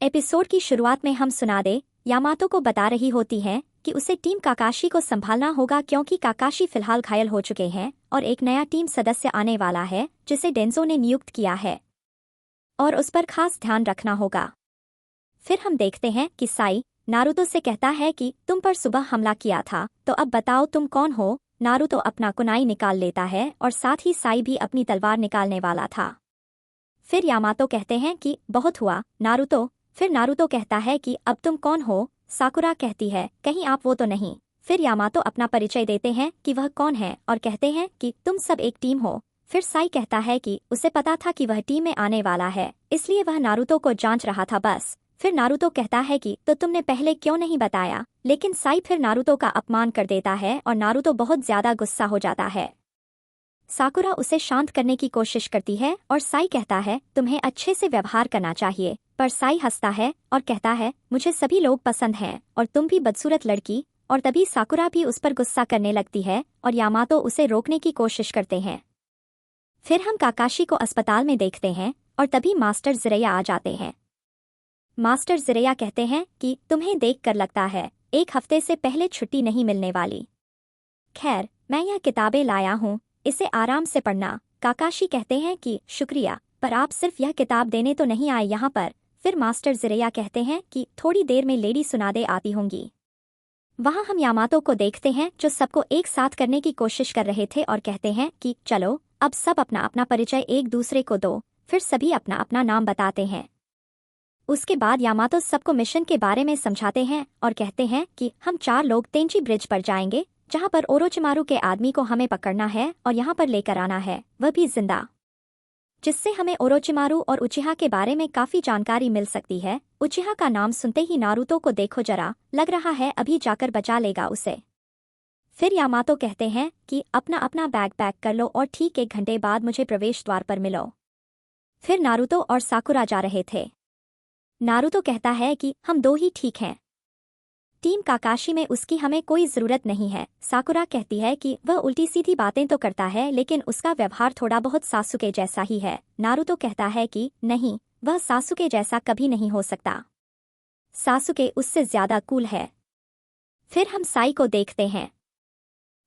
Episode की शुरुआत में हम सुनादे यामातो को बता रही होती है कि उसे टीम काकाशी को संभालना होगा क्योंकि काकाशी फिलहाल घायल हो चुके हैं और एक नया टीम सदस्य आने वाला है जिसे डेंजो ने नियुक्त किया है और उस पर खास ध्यान रखना होगा। फिर हम देखते हैं कि साई नारुतो से कहता है कि तुम पर सुबह हमला किया था तो अब बताओ तुम कौन हो। नारुतो अपना कुनाई निकाल लेता है और साथ ही साई भी अपनी तलवार निकालने वाला था। फिर यामातो कहते हैं कि बहुत हुआ नारुतो। फिर नारुतो कहता है कि अब तुम कौन हो। साकुरा कहती है कहीं आप वो तो नहीं। फिर यामातो अपना परिचय देते हैं कि वह कौन है और कहते हैं कि तुम सब एक टीम हो। फिर साई कहता है कि उसे पता था कि वह टीम में आने वाला है इसलिए वह नारुतो को जांच रहा था बस। फिर नारुतो कहता है कि तो तुमने पहले क्यों नहीं बताया, लेकिन साई फिर नारुतो का अपमान कर देता है और नारुतो बहुत ज्यादा गुस्सा हो जाता है। साकुरा उसे शांत करने की कोशिश करती है और साई कहता है तुम्हें अच्छे से व्यवहार करना चाहिए, पर साई हंसता है और कहता है मुझे सभी लोग पसंद हैं और तुम भी बदसूरत लड़की। और तभी साकुरा भी उस पर गुस्सा करने लगती है और यामातो उसे रोकने की कोशिश करते हैं। फिर हम काकाशी को अस्पताल में देखते हैं और तभी मास्टर जिरैया आ जाते हैं। मास्टर जिरैया कहते हैं कि तुम्हें देखकर लगता है एक हफ्ते से पहले छुट्टी नहीं मिलने वाली। खैर मैं यह किताबें लाया हूँ, इसे आराम से पढ़ना। काकाशी कहते हैं कि शुक्रिया, पर आप सिर्फ यह किताब देने तो नहीं आए यहाँ पर। फिर मास्टर जिरैया कहते हैं कि थोड़ी देर में लेडी सुनादे आती होंगी। वहाँ हम यामातो को देखते हैं जो सबको एक साथ करने की कोशिश कर रहे थे और कहते हैं कि चलो अब सब अपना अपना परिचय एक दूसरे को दो। फिर सभी अपना अपना नाम बताते हैं। उसके बाद यामातो सबको मिशन के बारे में समझाते हैं और कहते हैं कि हम 4 लोग तेंची ब्रिज पर जाएंगे जहां पर ओरोचिमारू के आदमी को हमें पकड़ना है और यहां पर लेकर आना है, वह भी जिंदा, जिससे हमें ओरोचिमारू और उचिहा के बारे में काफी जानकारी मिल सकती है। उचिहा का नाम सुनते ही नारुतो को देखो जरा, लग रहा है अभी जाकर बचा लेगा उसे। फिर यामातो कहते हैं कि अपना अपना बैग पैक कर लो और ठीक 1 घंटे बाद मुझे प्रवेश द्वार पर मिलो। फिर नारुतो और साकुरा जा रहे थे। नारुतो कहता है कि हम 2 ही ठीक हैं, टीम काकाशी में उसकी हमें कोई जरूरत नहीं है। साकुरा कहती है कि वह उल्टी सीधी बातें तो करता है लेकिन उसका व्यवहार थोड़ा बहुत सासुके जैसा ही है। नारुतो कहता है कि नहीं, वह सासुके जैसा कभी नहीं हो सकता, सासुके उससे ज्यादा कूल है। फिर हम साई को देखते हैं,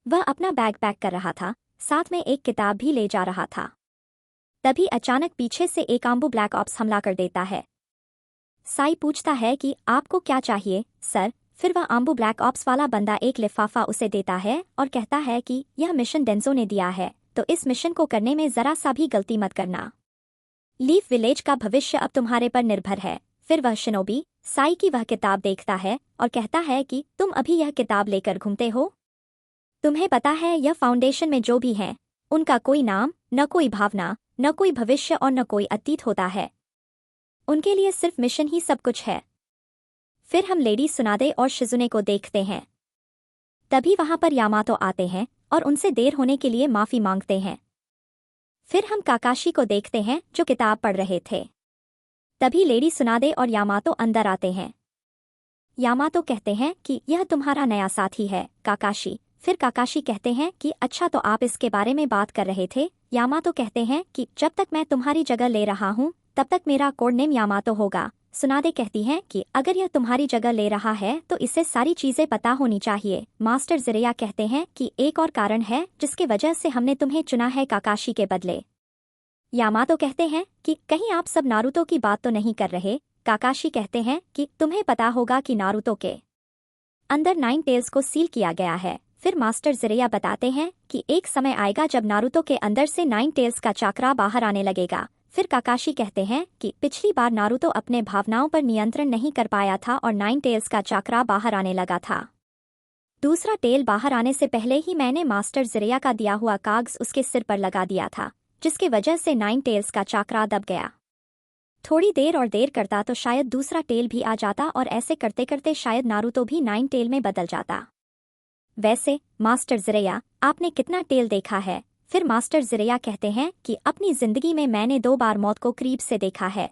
वह अपना बैग पैक कर रहा था, साथ में एक किताब भी ले जा रहा था। तभी अचानक पीछे से एक आम्बू ब्लैक ऑप्स हमला कर देता है। साई पूछता है कि आपको क्या चाहिए सर। फिर वह आम्बू ब्लैक ऑप्स वाला बंदा एक लिफाफा उसे देता है और कहता है कि यह मिशन डेंजो ने दिया है, तो इस मिशन को करने में जरा सा भी गलती मत करना। लीफ विलेज का भविष्य अब तुम्हारे पर निर्भर है। फिर वह शिनोबी साई की वह किताब देखता है और कहता है कि तुम अभी यह किताब लेकर घूमते हो। तुम्हें पता है यह फाउंडेशन में जो भी हैं, उनका कोई नाम, न कोई भावना, न कोई भविष्य और न कोई अतीत होता है। उनके लिए सिर्फ मिशन ही सब कुछ है। फिर हम लेडी सुनादे और शिजुने को देखते हैं। तभी वहां पर यामातो आते हैं और उनसे देर होने के लिए माफी मांगते हैं। फिर हम काकाशी को देखते हैं जो किताब पढ़ रहे थे। तभी लेडी सुनादे और यामातो अंदर आते हैं। यामातो कहते हैं कि यह तुम्हारा नया साथी है काकाशी। फिर काकाशी कहते हैं कि अच्छा तो आप इसके बारे में बात कर रहे थे। यामातो कहते हैं कि जब तक मैं तुम्हारी जगह ले रहा हूँ तब तक मेरा कोड नेम यामातो होगा। सुनादे कहती हैं कि अगर यह तुम्हारी जगह ले रहा है तो इसे सारी चीजें पता होनी चाहिए। मास्टर जिरैया कहते हैं कि एक और कारण है जिसके वजह से हमने तुम्हें चुना है काकाशी के बदले। यामातो कहते हैं कि कहीं आप सब नारुतो की बात तो नहीं कर रहे। काकाशी कहते हैं कि तुम्हें पता होगा कि नारुतो के अंदर 9 टेल्स को सील किया गया है। फिर मास्टर जिरैया बताते हैं कि एक समय आएगा जब नारुतो के अंदर से 9 टेल्स का चाकरा बाहर आने लगेगा। फिर काकाशी कहते हैं कि पिछली बार नारुतो अपने भावनाओं पर नियंत्रण नहीं कर पाया था और 9 टेल्स का चाकरा बाहर आने लगा था। दूसरा टेल बाहर आने से पहले ही मैंने मास्टर जिरैया का दिया हुआ कागज उसके सिर पर लगा दिया था, जिसके वजह से 9 टेल्स का चाकरा दब गया। थोड़ी देर और देर करता तो शायद दूसरा टेल भी आ जाता और ऐसे करते करते शायद नारुतो भी 9 टेल में बदल जाता। वैसे मास्टर जिरैया, आपने कितना टेल देखा है? फिर मास्टर जिरैया कहते हैं कि अपनी जिंदगी में मैंने 2 बार मौत को करीब से देखा है।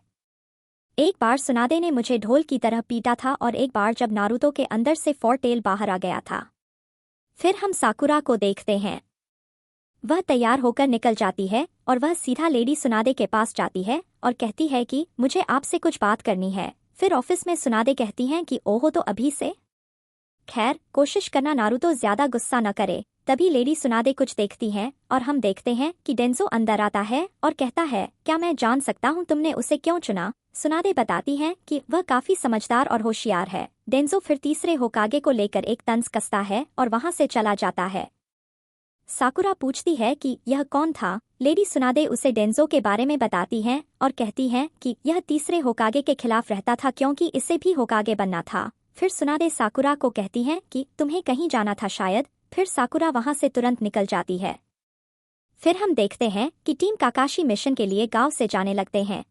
एक बार सुनादे ने मुझे ढोल की तरह पीटा था और एक बार जब नारुतो के अंदर से 4 टेल बाहर आ गया था। फिर हम साकुरा को देखते हैं, वह तैयार होकर निकल जाती है और वह सीधा लेडी सुनादे के पास जाती है और कहती है कि मुझे आपसे कुछ बात करनी है। फिर ऑफिस में सुनादे कहती हैं कि ओहो तो अभी से। खैर, कोशिश करना नारुतो ज्यादा गुस्सा न करे। तभी लेडी सुनादे कुछ देखती हैं और हम देखते हैं कि डेंजो अंदर आता है और कहता है, क्या मैं जान सकता हूँ तुमने उसे क्यों चुना? सुनादे बताती हैं कि वह काफी समझदार और होशियार है। डेंजो फिर तीसरे होकागे को लेकर एक तंज कसता है और वहां से चला जाता है। साकुरा पूछती है कि यह कौन था? लेडी सुनादे उसे डेंजो के बारे में बताती हैं और कहती हैं कि यह तीसरे होकागे के खिलाफ रहता था क्योंकि इसे भी होकागे बनना था। फिर सुनादे साकुरा को कहती हैं कि तुम्हें कहीं जाना था शायद। फिर साकुरा वहां से तुरंत निकल जाती है। फिर हम देखते हैं कि टीम काकाशी मिशन के लिए गांव से जाने लगते हैं।